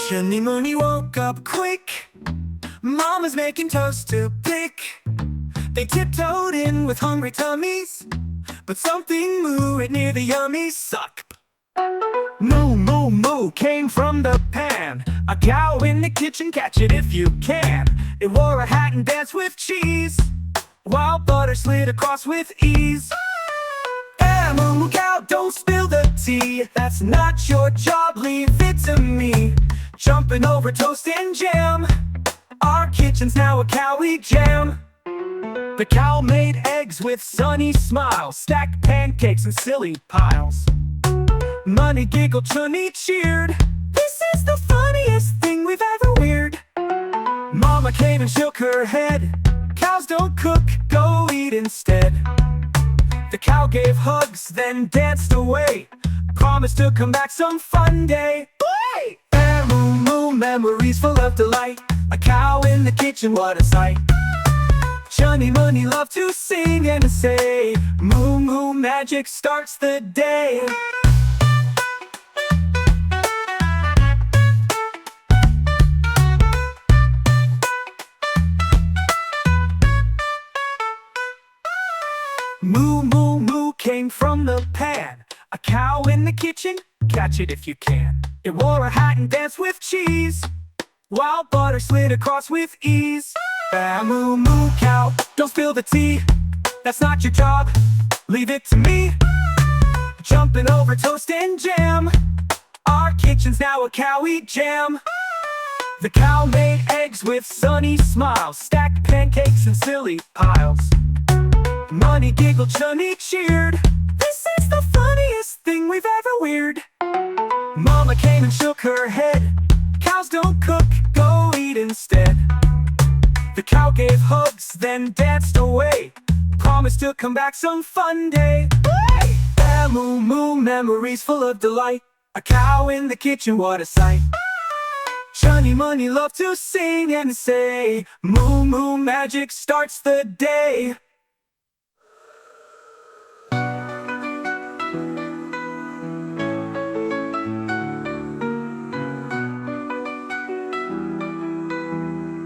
Chunni Munni woke up quick. Mama's making toast to pick. They tiptoed in with hungry tummies, but something moo right near the yummy suck. Moo moo moo came from the pan. A cow in the kitchen, catch it if you can. It wore a hat and danced with cheese, while butter slid across with ease. Moo Moo Cow, don't spill the tea. That's not your job, leave it to me. Jumping over toast and jam, our kitchen's now a cowy jam. The cow made eggs with sunny smiles, stacked pancakes in silly piles. Munni giggled, Chunni cheered. This is the funniest thing we've ever weird. Mama came and shook her head. Cows don't cook, go eat instead. The cow gave hugs, then danced away. Promised to come back some fun day. Hey! Moo moo, memories full of delight. A cow in the kitchen, what a sight. Chunni Munni loved to sing and say, moo moo, magic starts the day. Moo moo moo came from the pan. A cow in the kitchen, catch it if you can. It wore a hat and danced with cheese, while butter slid across with ease. Moo moo cow, don't spill the tea. That's not your job, leave it to me. Jumping over toast and jam, our kitchen's now a cowy jam. The cow made eggs with sunny smiles, stacked pancakes in silly piles. Munni giggled, Chunni cheered. This is the funniest thing we've ever weird. Mama came and shook her head. Cows don't cook, go eat instead. The cow gave hugs, then danced away. Promised to come back some fun day. Hey! Moo moo, memories full of delight. A cow in the kitchen, what a sight. Chunni Munni loved to sing and say, moo moo, magic starts the day.